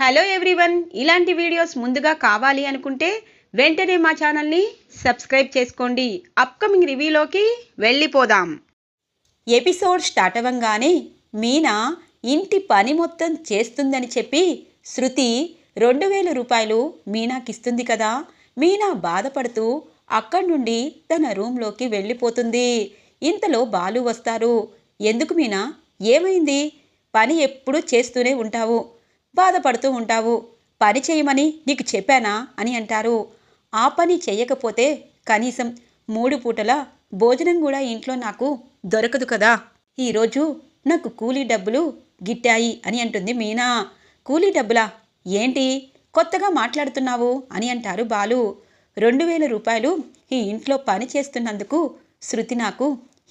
Hello everyone, ఇలాంటి videos ముందుగా కావాలి అనుకుంటే వెంటనే మా ఛానల్ని సబ్స్క్రైబ్ చేసుకోండి. అప్కమింగ్ రివ్యూలోకి వెళ్ళిపోదాం. ఎపిసోడ్ స్టార్ట్ అవ్వంగానే మీనా ఇంటి పని మొత్తం చేస్తుందని చెప్పి శృతి 2000 రూపాయలు మీనాకిస్తుంది కదా. మీనా బాధపడుతూ అక్కడి నుండి తన రూమ్లోకి వెళ్ళిపోతుంది. ఇంతలో బాలు వస్తారు. ఎందుకు మీనా, ఏమైంది? పని ఎప్పుడూ చేస్తూనే ఉంటావు, బాధపడుతూ ఉంటావు, పని చేయమని నీకు చెప్పానా అని అంటారు. ఆ పని చేయకపోతే కనీసం 3 పూటల భోజనం కూడా ఇంట్లో నాకు దొరకదు కదా. ఈరోజు నాకు కూలీ డబ్బులు గిట్టాయి అని అంటుంది మీనా. కూలీ డబ్బులా? ఏంటి కొత్తగా మాట్లాడుతున్నావు అని అంటారు బాలు. 2000 రూపాయలు ఈ ఇంట్లో పని చేస్తున్నందుకు శృతి నాకు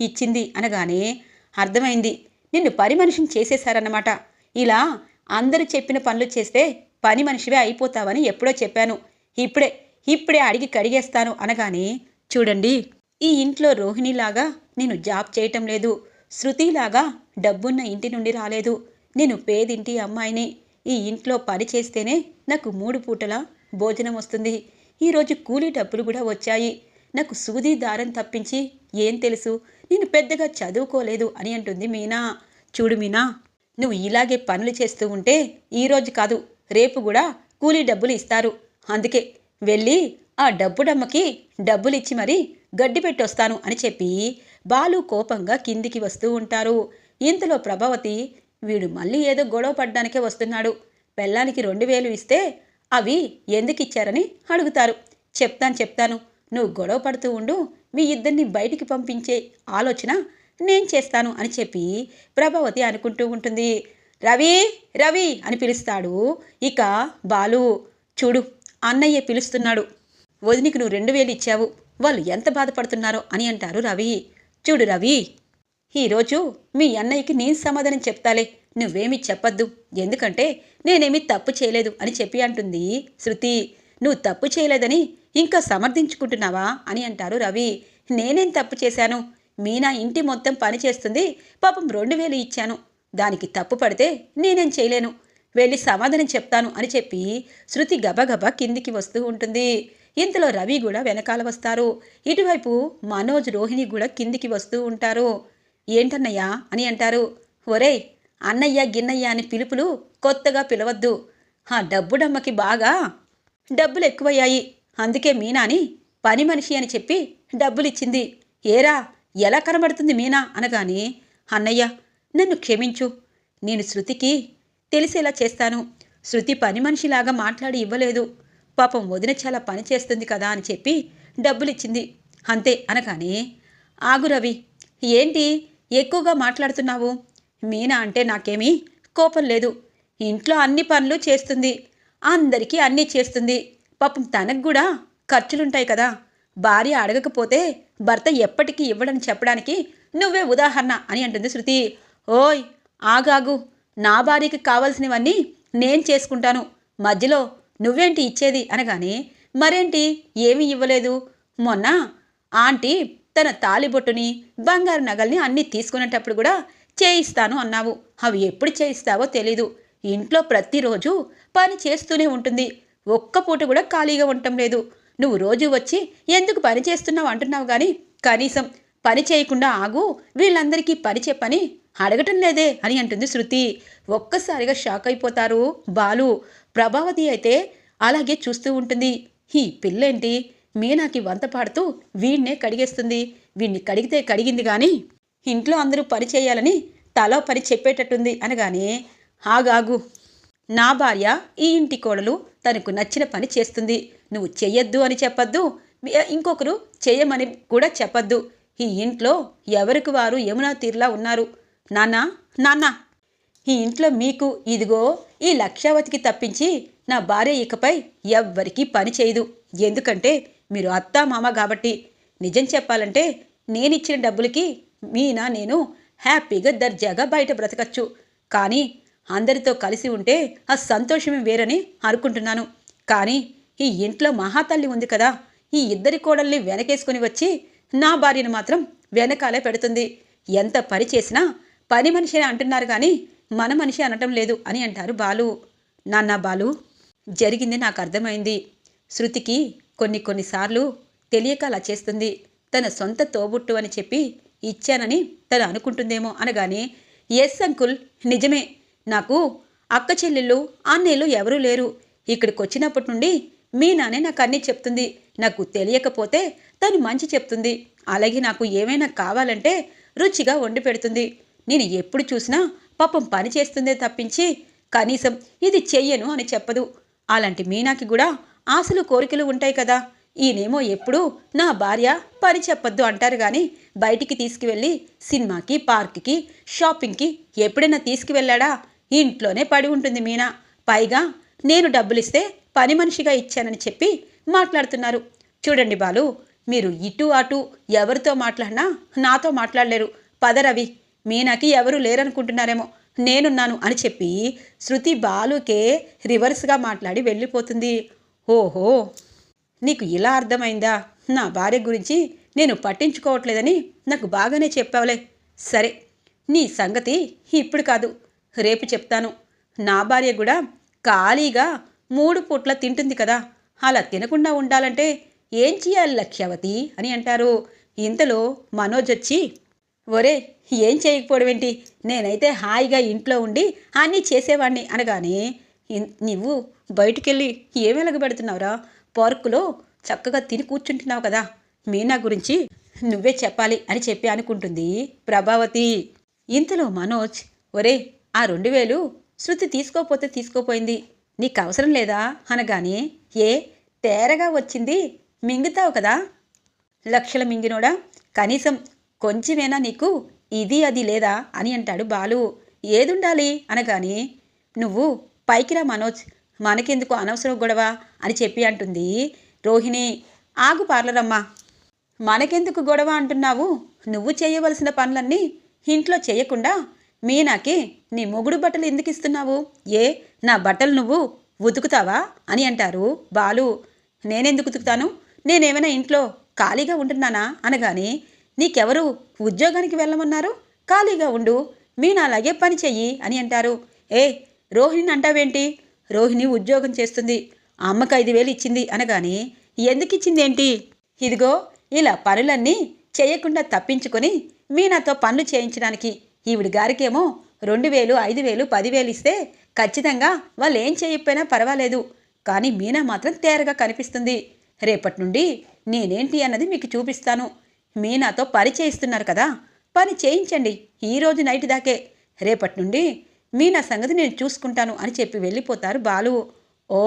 ఇచ్చింది అనగానే అర్థమైంది, నిన్ను పని మనిషిని చేసేశారన్నమాట. ఇలా అందరూ చెప్పిన పనులు చేస్తే పని మనిషివే అయిపోతావని ఎప్పుడో చెప్పాను. ఇప్పుడే అడిగి కడిగేస్తాను అనగానే, చూడండి, ఈ ఇంట్లో రోహిణిలాగా నేను జాబ్ చేయటం లేదు, శృతిలాగా డబ్బున్న ఇంటి నుండి రాలేదు. నేను పేదింటి అమ్మాయిని. ఈ ఇంట్లో పని చేస్తేనే నాకు 3 పూటల భోజనం వస్తుంది. ఈరోజు కూలీ డబ్బులు కూడా వచ్చాయి. నాకు సూది దారం తప్పించి ఏం తెలుసు, నేను పెద్దగా చదువుకోలేదు అని అంటుంది మీనా. చూడు మీనా, నువ్వు ఇలాగే పనులు చేస్తూ ఉంటే ఈరోజు కాదు రేపు కూడా కూలీ డబ్బులు ఇస్తారు. అందుకే వెళ్ళి ఆ డబ్బుడమ్మకి డబ్బులిచ్చి మరీ గడ్డి పెట్టొస్తాను అని చెప్పి బాలు కోపంగా కిందికి వస్తూ ఉంటారు. ఇంతలో ప్రభావతి, వీడు మళ్ళీ ఏదో గొడవ పడ్డానికే వస్తున్నాడు. పెళ్ళానికి 2000 ఇస్తే అవి ఎందుకు ఇచ్చారని అడుగుతారు. చెప్తాను, నువ్వు గొడవ పడుతూ ఉండు, మీ ఇద్దరిని బయటికి పంపించే ఆలోచన నేను చేస్తాను అని చెప్పి ప్రభావతి అనుకుంటూ ఉంటుంది. రవి రవి అని పిలుస్తాడు. ఇక బాలు, చూడు, అన్నయ్య పిలుస్తున్నాడు. వదినికి నువ్వు 2000 ఇచ్చావు, వాళ్ళు ఎంత బాధపడుతున్నారో అని అంటారు రవి. చూడు రవి, ఈరోజు మీ అన్నయ్యకి నేను సమాధానం చెప్తాలే, నువ్వేమీ చెప్పద్దు, ఎందుకంటే నేనేమీ తప్పు చేయలేదు అని చెప్పి అంటుంది శృతి. నువ్వు తప్పు చేయలేదని ఇంకా సమర్థించుకుంటున్నావా అని అంటారు రవి. నేనేం తప్పు చేశాను? మీనా ఇంటి మొత్తం పని చేస్తుంది, పాపం 2000 ఇచ్చాను, దానికి తప్పు పడితే నేనేం చేయలేను, వెళ్ళి సమాధానం చెప్తాను అని చెప్పి శృతి గబగబా కిందికి వస్తూ ఉంటుంది. ఇంతలో రవి కూడా వెనకాల వస్తారు. ఇటువైపు మనోజ్, రోహిణి కూడా కిందికి వస్తూ ఉంటారు. ఏంటన్నయ్యా అని అంటారు. ఒరేయ్, అన్నయ్య గిన్నయ్య అని పిలుపులు కొత్తగా పిలవద్దు. ఆ డబ్బుడమ్మకి బాగా డబ్బులు ఎక్కువయ్యాయి, అందుకే మీనాని పని మనిషి అని చెప్పి డబ్బులిచ్చింది. ఏరా, ఎలా కనబడుతుంది మీనా అనగానే, అన్నయ్య నన్ను క్షమించు, నేను శృతికి తెలిసేలా చేస్తాను. శృతి పని మనిషిలాగా మాట్లాడి ఇవ్వలేదు, పాపం వదిన చాలా పని చేస్తుంది కదా అని చెప్పి డబ్బులిచ్చింది, అంతే అనగానే, ఆగు రవి, ఏంటి ఎక్కువగా మాట్లాడుతున్నావు? మీనా అంటే నాకేమీ కోపం లేదు, ఇంట్లో అన్ని పనులు చేస్తుంది, అందరికీ అన్నీ చేస్తుంది, పాపం తనకు కూడా ఖర్చులుంటాయి కదా. భార్య అడగకపోతే భర్త ఎప్పటికీ ఇవ్వడని చెప్పడానికి నువ్వే ఉదాహరణ అని అంటుంది శృతి. ఓయ్ ఆగాగు, నా భార్యకి కావాల్సినవన్నీ నేను చేసుకుంటాను, మధ్యలో నువ్వేంటి ఇచ్చేది అనగానే, మరేంటి ఏమీ ఇవ్వలేదు, మొన్న ఆంటీ తన తాలిబొట్టుని బంగారు నగల్ని అన్నీ తీసుకునేటప్పుడు కూడా చేయిస్తాను అన్నావు, అవి ఎప్పుడు చేయిస్తావో తెలీదు, ఇంట్లో ప్రతిరోజు పని చేస్తూనే ఉంటుంది, ఒక్క పూట కూడా ఖాళీగా ఉండటం లేదు, నువ్వు రోజు వచ్చి ఎందుకు పని చేస్తున్నావు అంటున్నావు కానీ కనీసం పని చేయకుండా ఆగు, వీళ్ళందరికీ పని చెప్పని అడగటం లేదే అని అంటుంది శృతి. ఒక్కసారిగా షాక్ అయిపోతారు బాలు. ప్రభావతి అయితే అలాగే చూస్తూ ఉంటుంది. ఈ పిల్లేంటి మీనాకి వంత పాడుతూ వీణ్ణే కడిగేస్తుంది, వీణ్ణి కడిగితే కడిగింది కానీ ఇంట్లో అందరూ పని చేయాలని తలో పని చెప్పేటట్టుంది అనగానే, ఆగాగు, నా భార్య ఈ ఇంటి కోడలు, తనకు నచ్చిన పని చేస్తుంది, నువ్వు చెయ్యొద్దు అని చెప్పొద్దు, ఇంకొకరు చేయమని కూడా చెప్పొద్దు, ఈ ఇంట్లో ఎవరికి వారు యమునా తీరులా ఉన్నారు. నాన్న, ఈ ఇంట్లో మీకు ఇదిగో ఈ లక్ష్యావతికి తప్పించి నా భార్య ఇకపై ఎవ్వరికీ పని చేయదు, ఎందుకంటే మీరు అత్తా మామ కాబట్టి. నిజం చెప్పాలంటే నేనిచ్చిన డబ్బులకి మీనా నేను హ్యాపీగా దర్జాగా బయట బ్రతకచ్చు, కానీ అందరితో కలిసి ఉంటే ఆ సంతోషమే వేరని అనుకుంటున్నాను. కానీ ఈ ఇంట్లో మహాతల్లి ఉంది కదా, ఈ ఇద్దరి కోడల్ని వెనకేసుకుని వచ్చి నా భార్యను మాత్రం వెనకాలే పెడుతుంది, ఎంత పని చేసినా పని మనిషి అంటున్నారు కానీ మన మనిషి అనటం లేదు అని అంటారు బాలు. నాన్న బాలు, జరిగింది నాకు అర్థమైంది. శృతికి కొన్నిసార్లు తెలియక అలా చేస్తుంది. తన సొంత తోబుట్టు అని చెప్పి ఇచ్చానని తను అనుకుంటుందేమో అనగానే, ఎస్ అంకుల్, నిజమే. నాకు అక్క చెల్లెళ్ళు అన్నయ్యలు ఎవరూ లేరు. ఇక్కడికి వచ్చినప్పటి నుండి మీనానే నాకు అన్నీ చెప్తుంది. నాకు తెలియకపోతే తను మంచి చెప్తుంది. అలాగే నాకు ఏమైనా కావాలంటే రుచిగా వండి పెడుతుంది. నేను ఎప్పుడు చూసినా పాపం పని చేస్తుందే తప్పించి కనీసం ఇది చెయ్యను అని చెప్పదు. అలాంటి మీనాకి కూడా ఆశలు కోరికలు ఉంటాయి కదా. ఈయనేమో ఎప్పుడూ నా భార్య పని చెప్పొద్దు అంటారు కానీ బయటికి తీసుకువెళ్ళి సినిమాకి, పార్క్కి, షాపింగ్కి ఎప్పుడైనా తీసుకువెళ్ళాడా? ఇంట్లోనే పడి ఉంటుంది మీనా. పైగా నేను డబ్బులిస్తే పని మనిషిగా ఇచ్చానని చెప్పి మాట్లాడుతున్నారు. చూడండి బాలు, మీరు ఇటు అటు ఎవరితో మాట్లాడినా నాతో మాట్లాడలేరు. పద రవి, మీనాకి ఎవరూ లేరనుకుంటున్నారేమో, నేనున్నాను అని చెప్పి శృతి బాలుకే రివర్స్గా మాట్లాడి వెళ్ళిపోతుంది. ఓహో, నీకు ఇలా అర్థమైందా? నా భార్య గురించి నేను పట్టించుకోవట్లేదని నాకు బాగానే చెప్పావులే. సరే, నీ సంగతి ఇప్పుడు కాదు, రేపు చెప్తాను. నా భార్య కూడా ఖాళీగా 3 పూట్ల తింటుంది కదా, అలా తినకుండా ఉండాలంటే ఏం చేయాలి లక్ష్యావతి అని అంటారు. ఇంతలో మనోజ్ వచ్చి, ఒరే, ఏం చేయకపోవడమేంటి, నేనైతే హాయిగా ఇంట్లో ఉండి అన్నీ చేసేవాడిని అనగానే, నువ్వు బయటికెళ్ళి ఏం వెలగబెడుతున్నావురా? పార్కులో చక్కగా తిని కూర్చుంటున్నావు కదా, మీనా గురించి నువ్వే చెప్పాలి అని చెప్పి అనుకుంటుంది ప్రభావతి. ఇంతలో మనోజ్, ఒరే, ఆ 2000 శృతి తీసుకోపోతే తీసుకోపోయింది, నీకు అవసరం లేదా అనగానే, ఏ తేరగా వచ్చింది మింగుతావు కదా లక్షల మింగినోడా, కనీసం కొంచెమేనా నీకు ఇది అది లేదా అని అంటాడు బాలు. ఏదుండాలి అనగానే, నువ్వు పైకి రా మనోజ్, మనకెందుకు అనవసరం గొడవ అని చెప్పి అంటుంది రోహిణి. ఆగు పార్లరమ్మా, మనకెందుకు గొడవ అంటున్నావు? నువ్వు చేయవలసిన పనులన్నీ ఇంట్లో చేయకుండా మీనాకి నీ మొగుడు బట్టలు ఎందుకు ఇస్తున్నావు? ఏ నా బట్టలు నువ్వు ఉతుకుతావా అని అంటారు బాలు. నేనెందుకు ఉతుకుతాను? నేనేమైనా ఇంట్లో ఖాళీగా ఉంటున్నానా అనగానే, నీకెవరు ఉద్యోగానికి వెళ్ళమన్నారు? ఖాళీగా ఉండు, మీనా అలాగే పని చెయ్యి అని అంటారు. ఏ రోహిణిని అంటావేంటి? రోహిణి ఉద్యోగం చేస్తుంది, అమ్మకు 5000 ఇచ్చింది అనగానే, ఎందుకు ఇచ్చింది ఏంటి? ఇదిగో ఇలా పనులన్నీ చేయకుండా తప్పించుకొని మీనాతో పనులు చేయించడానికి. ఈవిడి గారికేమో 2000, 5000, 10,000 ఇస్తే ఖచ్చితంగా వాళ్ళు ఏం చేయకపోయినా పర్వాలేదు, కానీ మీనా మాత్రం తేరగా కనిపిస్తుంది. రేపటి నుండి నేనేంటి అన్నది మీకు చూపిస్తాను. మీనాతో పని చేయిస్తున్నారు కదా, పని చేయించండి ఈరోజు నైట్ దాకే. రేపటి నుండి మీనా సంగతి నేను చూసుకుంటాను అని చెప్పి వెళ్ళిపోతారు బాలు. ఓ,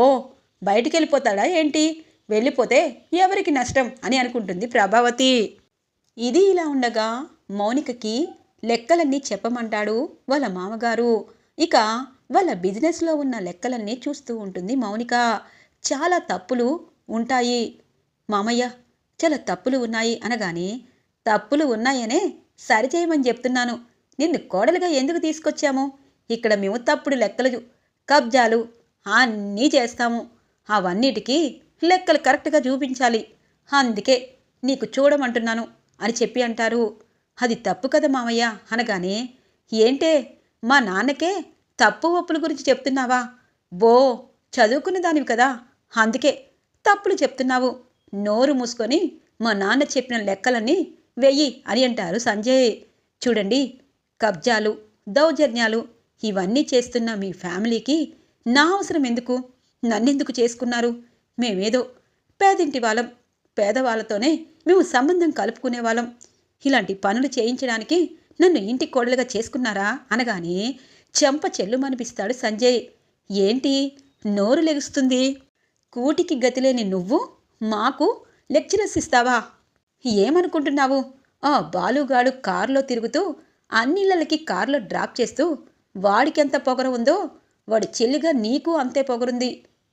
బయటికి వెళ్ళిపోతాడా ఏంటి? వెళ్ళిపోతే ఎవరికి నష్టం అని అనుకుంటుంది ప్రభావతి. ఇది ఇలా ఉండగా మౌనికకి లెక్కలన్నీ చెప్పమంటాడు వాళ్ళ మామగారు. ఇక వాళ్ళ బిజినెస్లో ఉన్న లెక్కలన్నీ చూస్తూ ఉంటుంది మౌనిక. చాలా తప్పులు ఉంటాయి మామయ్య, చాలా తప్పులు ఉన్నాయి అనగానే, తప్పులు ఉన్నాయనే సరిచేయమని చెప్తున్నాను. నిన్ను కోడలుగా ఎందుకు తీసుకొచ్చాము? ఇక్కడ మేము తప్పుడు లెక్కలు, కబ్జాలు అన్నీ చేస్తాము. అవన్నిటికీ లెక్కలు కరెక్ట్గా చూపించాలి. అందుకే నీకు చూడమంటున్నాను అని చెప్పి అంటారు. అది తప్పు కదా మామయ్య అనగానే, ఏంటే మా నాన్నకే తప్పు ఒప్పుల గురించి చెప్తున్నావా? బో, చదువుకున్న దానివి కదా, అందుకే తప్పులు చెప్తున్నావు. నోరు మూసుకొని మా నాన్న చెప్పిన లెక్కలన్నీ వెయ్యి అని అంటారు సంజయ్. చూడండి, కబ్జాలు, దౌర్జన్యాలు ఇవన్నీ చేస్తున్న మీ ఫ్యామిలీకి నా అవసరం ఎందుకు? నన్నెందుకు చేసుకున్నారు? మేమేదో పేదింటి వాళ్ళం, పేదవాళ్ళతోనే మేము సంబంధం కలుపుకునేవాళ్ళం. ఇలాంటి పనులు చేయించడానికి నన్ను ఇంటి కోడలుగా చేసుకున్నారా అనగానే చెంప చెల్లుమనిపిస్తాడు సంజయ్. ఏంటి నోరు లెగుస్తుంది? కూటికి గతిలేని నువ్వు మాకు లెక్చరర్స్ ఇస్తావా? ఏమనుకుంటున్నావు? ఆ బాలుగాడు కారులో తిరుగుతూ అన్నిళ్ళకి కారులో డ్రాప్ చేస్తూ వాడికెంత పొగరు ఉందో వాడి చెల్లిగా నీకు అంతే పొగరుంది.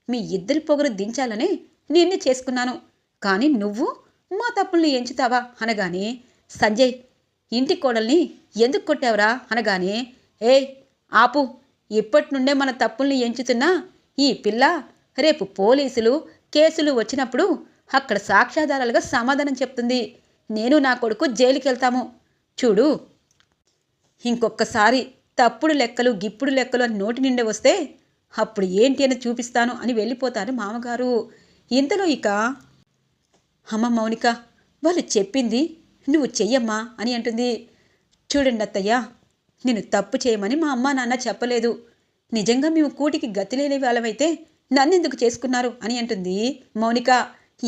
మీ ఇద్దరి పొగరు దించాలని నిన్ను చేసుకున్నాను, కానీ నువ్వు మా తప్పుల్ని ఎంచుతావా అనగానే, సంజయ్, ఇంటి కోడల్ని ఎందుకు కొట్టావురా అనగానే, ఏ ఆపు, ఇప్పటి నుండే మన తప్పుల్ని ఎంచుతున్నా ఈ పిల్ల రేపు పోలీసులు కేసులు వచ్చినప్పుడు అక్కడ సాక్ష్యాధారాలుగా సమాధానం చెప్తుంది. నేను నా కొడుకు జైలుకి వెళ్తాము. చూడు, ఇంకొకసారి తప్పుడు లెక్కలు గిప్పుడు లెక్కలు అని నోటి నిండా వస్తే అప్పుడు ఏంటి అని చూపిస్తాను అని వెళ్ళిపోతారు మామగారు. ఇంతలో ఇక అమ్మ మౌనిక, వాళ్ళు చెప్పింది నువ్వు చెయ్యమ్మా అని అంటుంది. చూడండి అత్తయ్య, నేను తప్పు చేయమని మా అమ్మా నాన్న చెప్పలేదు. నిజంగా మేము కూటికి గతి లేని వాళ్ళమైతే నన్నెందుకు చేసుకున్నారు అని అంటుంది మౌనిక.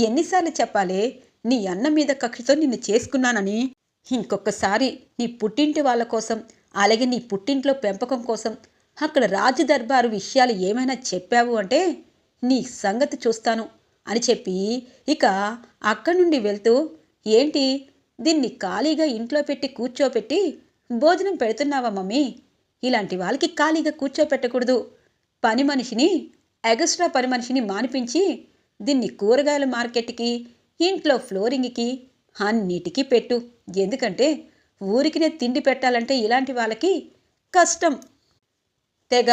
ఎన్నిసార్లు చెప్పాలే, నీ అన్న మీద కక్షతో నిన్ను చేసుకున్నానని. ఇంకొకసారి నీ పుట్టింటి వాళ్ళ కోసం, అలాగే నీ పుట్టింట్లో పెంపకం కోసం అక్కడ రాజదర్బారు విషయాలు ఏమైనా చెప్పావు అంటే నీ సంగతి చూస్తాను అని చెప్పి ఇక అక్కడి నుండి వెళ్తూ, ఏంటి దీన్ని ఖాళీగా ఇంట్లో పెట్టి కూర్చోపెట్టి భోజనం పెడుతున్నావా మమ్మీ? ఇలాంటి వాళ్ళకి ఖాళీగా కూర్చోపెట్టకూడదు. పని మనిషిని, ఎగస్ట్రా పని మనిషిని మానిపించి దీన్ని కూరగాయల మార్కెట్కి, ఇంట్లో ఫ్లోరింగ్కి అన్నిటికీ పెట్టు. ఎందుకంటే ఊరికినే తిండి పెట్టాలంటే ఇలాంటి వాళ్ళకి కష్టం. తెగ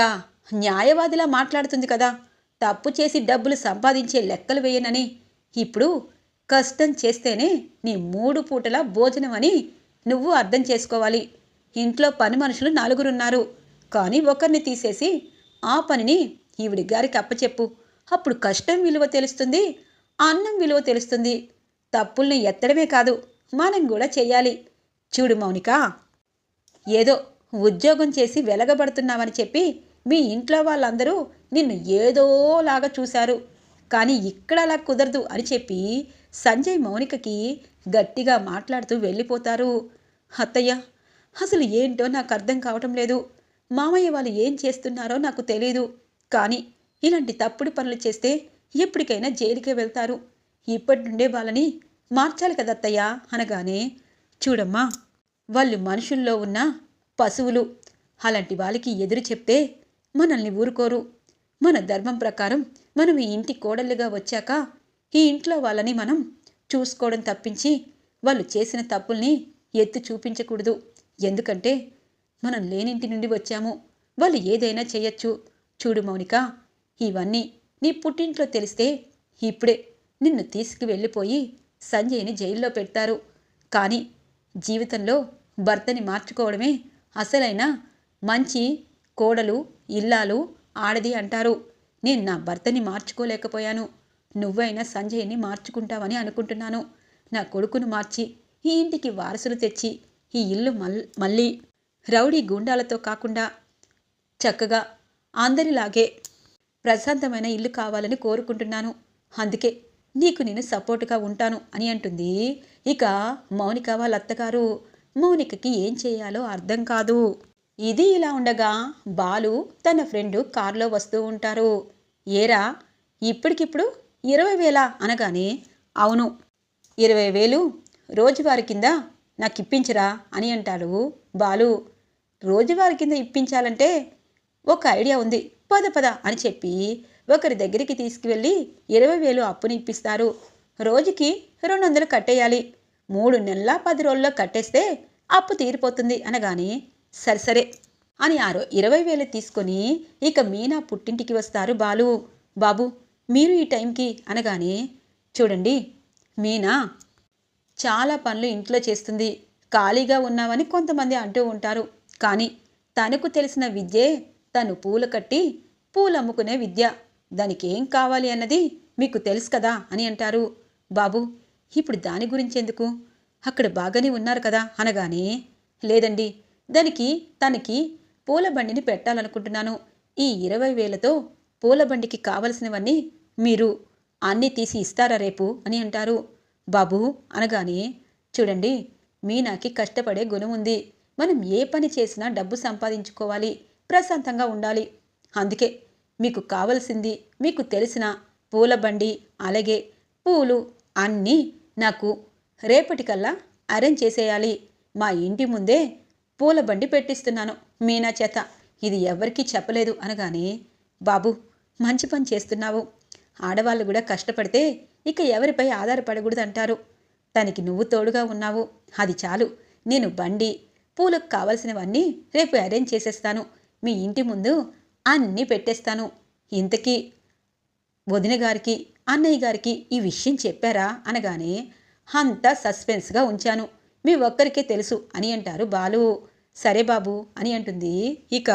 న్యాయవాదిలా మాట్లాడుతుంది కదా, తప్పు చేసి డబ్బులు సంపాదించే లెక్కలు వేయనని. ఇప్పుడు కష్టం చేస్తేనే నీ 3 పూటల భోజనం అని నువ్వు అర్థం చేసుకోవాలి. ఇంట్లో పని మనుషులు 4 కానీ ఒకరిని తీసేసి ఆ పనిని ఈవిడి గారికి అప్పచెప్పు. అప్పుడు కష్టం విలువ తెలుస్తుంది, అన్నం విలువ తెలుస్తుంది. తప్పుల్ని ఎత్తడమే కాదు, మనం కూడా చెయ్యాలి. చూడు మౌనిక, ఏదో ఉద్యోగం చేసి వెలగబడుతున్నావని చెప్పి మీ ఇంట్లో వాళ్ళందరూ నిన్ను ఏదోలాగా చూశారు, కానీ ఇక్కడ అలా కుదరదు అని చెప్పి సంజయ్ మౌనికకి గట్టిగా మాట్లాడుతూ వెళ్ళిపోతారు. అత్తయ్య, అసలు ఏంటో నాకు అర్థం కావటం లేదు. మామయ్య వాళ్ళు ఏం చేస్తున్నారో నాకు తెలీదు, కానీ ఇలాంటి తప్పుడు పనులు చేస్తే ఎప్పటికైనా జైలుకే వెళ్తారు. ఇప్పటి నుండే వాళ్ళని మార్చాలి కదా అత్తయ్య అనగానే, చూడమ్మా, వాళ్ళు మనుషుల్లో ఉన్న పశువులు. అలాంటి వాళ్ళకి ఎదురు చెప్తే మనల్ని ఊరుకోరు. మన ధర్మం ప్రకారం మనం ఈ ఇంటి కోడళ్ళుగా వచ్చాక ఈ ఇంట్లో వాళ్ళని మనం చూసుకోవడం తప్పించి వాళ్ళు చేసిన తప్పుల్ని ఎత్తి చూపించకూడదు. ఎందుకంటే మనం లేనింటి నుండి వచ్చాము, వాళ్ళు ఏదైనా చేయొచ్చు. చూడు మౌనిక, ఇవన్నీ నీ పుట్టింట్లో తెలిస్తే ఇప్పుడే నిన్ను తీసుకువెళ్ళిపోయి సంజయ్ని జైల్లో పెడతారు. కానీ జీవితంలో భర్తని మార్చుకోవడమే అసలైన మంచి కోడలు, ఇల్లాలు, ఆడది అంటారు. నేను నా భర్తని మార్చుకోలేకపోయాను. నువ్వైనా సంజయ్ని మార్చుకుంటావని అనుకుంటున్నాను. నా కొడుకును మార్చి ఈ ఇంటికి వారసులు తెచ్చి ఈ ఇల్లు మళ్ళీ రౌడీ గుండాలతో కాకుండా చక్కగా అందరిలాగే ప్రశాంతమైన ఇల్లు కావాలని కోరుకుంటున్నాను. అందుకే నీకు నేను సపోర్టుగా ఉంటాను అని అంటుంది ఇక మౌనిక వాళ్ళ అత్తగారు. మౌనికకి ఏం చేయాలో అర్థం కాదు. ఇది ఇలా ఉండగా బాలు తన ఫ్రెండు కారులో వస్తూ ఉంటారు. ఏరా, ఇప్పటికిప్పుడు 20,000 అనగానే, అవును 20,000 రోజువారి కింద నాకు ఇప్పించరా అని అంటాడు బాలు. రోజువారి కింద ఇప్పించాలంటే ఒక ఐడియా ఉంది, పద పద అని చెప్పి ఒకరి దగ్గరికి తీసుకువెళ్ళి 20,000 అప్పుని ఇప్పిస్తారు. రోజుకి 200 కట్టేయాలి. 3 నెలల 10 రోజుల్లో కట్టేస్తే అప్పు తీరిపోతుంది అనగానే, సరే అని 20,000 తీసుకొని ఇక మీనా పుట్టింటికి వస్తారు బాలు. బాబు, మీరు ఈ టైంకి అనగానే, చూడండి మీనా చాలా పనులు ఇంట్లో చేస్తుంది, ఖాళీగా ఉన్నామని కొంతమంది అంటూ ఉంటారు. కానీ తనకు తెలిసిన విద్యే తను పూలు కట్టి పూలు అమ్ముకునే విద్య. దానికి ఏం కావాలి అన్నది మీకు తెలుసు కదా అని అంటారు. బాబు, ఇప్పుడు దాని గురించి ఎందుకు, అక్కడ బాగానే ఉన్నారు కదా అనగానే, లేదండి, తనకి పూల బండిని పెట్టాలనుకుంటున్నాను. ఈ 20,000తో పూల బండికి కావలసినవన్నీ మీరు అన్నీ తీసి ఇస్తారా రేపు అని అంటారు. బాబు అనగానే, చూడండి మీనాకి కష్టపడే గుణం ఉంది. మనం ఏ పని చేసినా డబ్బు సంపాదించుకోవాలి, ప్రశాంతంగా ఉండాలి. అందుకే మీకు కావలసింది, మీకు తెలిసిన పూల బండి అలాగే పూలు అన్నీ నాకు రేపటికల్లా అరేంజ్ చేసేయాలి. మా ఇంటి ముందే పూల బండి పెట్టిస్తున్నాను మీనా చేత, ఇది ఎవరికీ చెప్పలేదు అనగానే, బాబు మంచి పని చేస్తున్నావు. ఆడవాళ్ళు కూడా కష్టపడితే ఇక ఎవరిపై ఆధారపడకూడదు అంటారు. తనకి నువ్వు తోడుగా ఉన్నావు, అది చాలు. నేను బండి పూలకు కావలసినవన్నీ రేపు అరేంజ్ చేసేస్తాను. మీ ఇంటి ముందు అన్నీ పెట్టేస్తాను. ఇంతకీ వదిన గారికి, అన్నయ్య గారికి ఈ విషయం చెప్పారా అనగానే, అంతా సస్పెన్స్గా ఉంచాను, మీ ఒక్కరికే తెలుసు అని అంటారు బాలు. సరే బాబు అని అంటుంది ఇక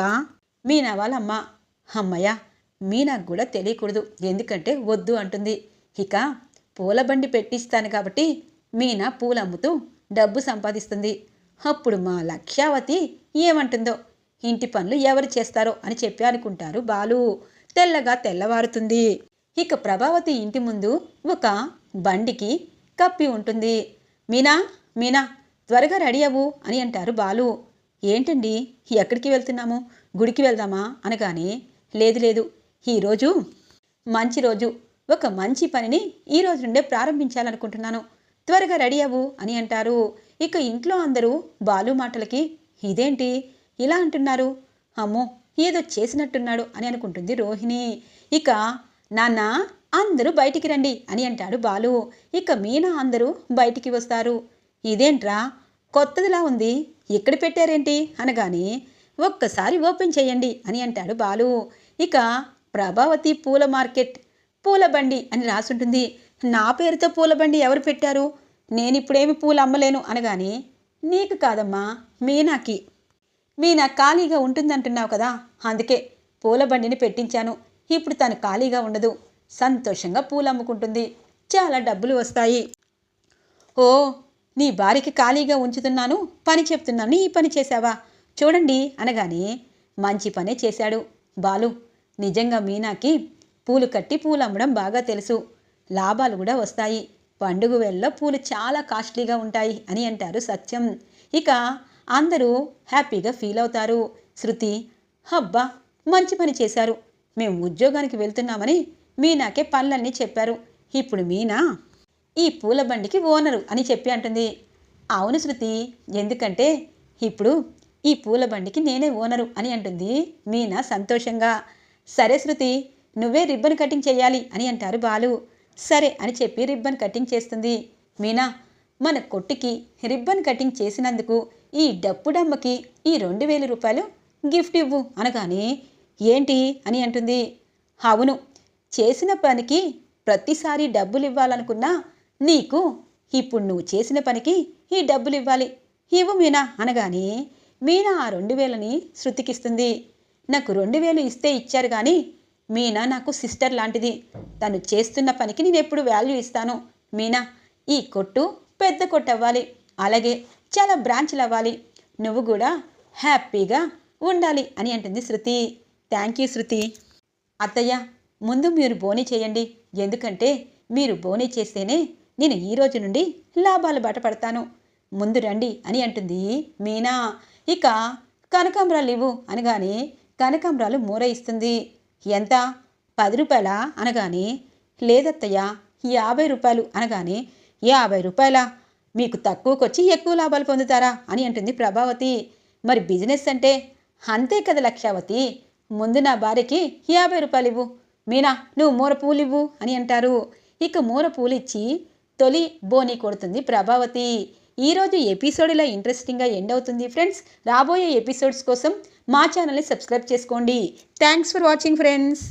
మీనా వాళ్ళమ్మ. అమ్మయ్య, మీనాకు కూడా తెలియకూడదు, ఎందుకంటే వద్దు అంటుంది. ఇక పూల బండి పెట్టిస్తాను కాబట్టి మీనా పూలు అమ్ముతూ డబ్బు సంపాదిస్తుంది. అప్పుడు మా లక్ష్యావతి ఏమంటుందో, ఇంటి పనులు ఎవరు చేస్తారో అని చెప్పి అనుకుంటారు బాలు. తెల్లగా తెల్లవారుతుంది. ఇక ప్రభావతి ఇంటి ముందు ఒక బండికి కప్పి ఉంటుంది. మీనా మీనా త్వరగా రెడీ అవ్వు అని అంటారు బాలు. ఏంటండి, ఎక్కడికి వెళ్తున్నాము? గుడికి వెళ్దామా అనగానే, లేదు లేదు, ఈరోజు మంచి రోజు, ఒక మంచి పనిని ఈ రోజు నుండే ప్రారంభించాలనుకుంటున్నాను, త్వరగా రెడీ అవ్వు అని అంటారు. ఇక ఇంట్లో అందరూ బాలు మాటలకి ఇదేంటి ఇలా అంటున్నారు, అమ్మో ఏదో చేసినట్టున్నాడు అని అనుకుంటుంది రోహిణి. ఇక నాన్న అందరూ బయటికి రండి అని అంటాడు బాలు. ఇక మీనా అందరూ బయటికి వస్తారు. ఇదేంట్రా కొత్తదిలా ఉంది, ఎక్కడ పెట్టారేంటి అనగానే, ఒక్కసారి ఓపెన్ చేయండి అని అంటాడు బాలు. ఇక ప్రభావతి పూల మార్కెట్ పూల బండి అని రాసుంటుంది. నా పేరుతో పూల బండి ఎవరు పెట్టారు? నేనిప్పుడేమి పూలు అమ్మలేను అనగానే, నీకు కాదమ్మా మీనాకి, మీనా ఖాళీగా ఉంటుందంటున్నావు కదా, అందుకే పూల బండిని పెట్టించాను. ఇప్పుడు తను ఖాళీగా ఉండదు, సంతోషంగా పూలు అమ్ముకుంటుంది, చాలా డబ్బులు వస్తాయి. ఓ, నీ భార్యకి ఖాళీగా ఉంచుతున్నాను, పని చెప్తున్నాను, ఈ పని చేశావా చూడండి అనగానే, మంచి పనే చేశాడు బాలు. నిజంగా మీనాకి పూలు కట్టి పూలు అమ్మడం బాగా తెలుసు, లాభాలు కూడా వస్తాయి. పండుగ వేళలో పూలు చాలా కాస్ట్లీగా ఉంటాయి అని అంటారు సత్యం. ఇక అందరూ హ్యాపీగా ఫీల్ అవుతారు. శృతి, అబ్బా మంచి పని చేశారు, మేము ఉద్యోగానికి వెళ్తున్నామని మీనాకే పనులన్నీ చెప్పారు, ఇప్పుడు మీనా ఈ పూల బండికి ఓనరు అని చెప్పి అంటుంది. అవును శృతి, ఎందుకంటే ఇప్పుడు ఈ పూల బండికి నేనే ఓనరు అని అంటుంది మీనా సంతోషంగా. సరే శృతి, నువ్వే రిబ్బన్ కటింగ్ చేయాలి అని అంటారు బాలు. సరే అని చెప్పి రిబ్బన్ కటింగ్ చేస్తుంది మీనా. మన కొట్టుకి రిబ్బన్ కటింగ్ చేసినందుకు ఈ డప్పుడమ్మకి ఈ 2000 రూపాయలు గిఫ్ట్ ఇవ్వు అనగానే, ఏంటి అని అంటుంది. అవును, చేసిన పనికి ప్రతిసారి డబ్బులు ఇవ్వాలనుకున్నా నీకు ఇప్పుడు నువ్వు చేసిన పనికి ఈ డబ్బులు ఇవ్వాలి, ఇవ్వు మీనా అనగానే, మీనా ఆ 2000ని శృతికిస్తుంది. నాకు 2000 ఇస్తే ఇచ్చారు కానీ మీనా నాకు సిస్టర్ లాంటిది, తను చేస్తున్న పనికి నేను ఎప్పుడు వాల్యూ ఇస్తాను. మీనా, ఈ కొట్టు పెద్ద కొట్టు అవ్వాలి, అలాగే చాలా బ్రాంచ్లు అవ్వాలి, నువ్వు కూడా హ్యాపీగా ఉండాలి అని అంటుంది శృతి. థ్యాంక్ యూ శృతి. అత్తయ్య, ముందు మీరు బోనీ చేయండి, ఎందుకంటే మీరు బోనీ చేస్తేనే నేను ఈ రోజు నుండి లాభాలు బయటపడతాను, ముందు రండి అని అంటుంది మీనా. ఇక కనకాంబరాలు ఇవ్వు అనగానే కనకాంబరాలు మూర ఇస్తుంది. ఎంత? 10 రూపాయలా అనగానే, లేదత్తయ్య 50 రూపాయలు అనగానే, 50 రూపాయలా, మీకు తక్కువకొచ్చి ఎక్కువ లాభాలు పొందుతారా అని అంటుంది ప్రభావతి. మరి బిజినెస్ అంటే అంతే కదా లక్ష్యావతి, ముందు నా భార్యకి 50 రూపాయలు ఇవ్వు, మీనా నువ్వు మూర పూలు ఇవ్వు అని అంటారు. ఇక మూర పూలు ఇచ్చి తొలి బోనీ కొడుతుంది ప్రభావతి. ఈరోజు ఎపిసోడ్ ఇలా ఇంట్రెస్టింగ్గా ఎండ్ అవుతుంది ఫ్రెండ్స్. రాబోయే ఎపిసోడ్స్ కోసం మా ఛానల్ని సబ్స్క్రైబ్ చేసుకోండి. Thanks for watching friends.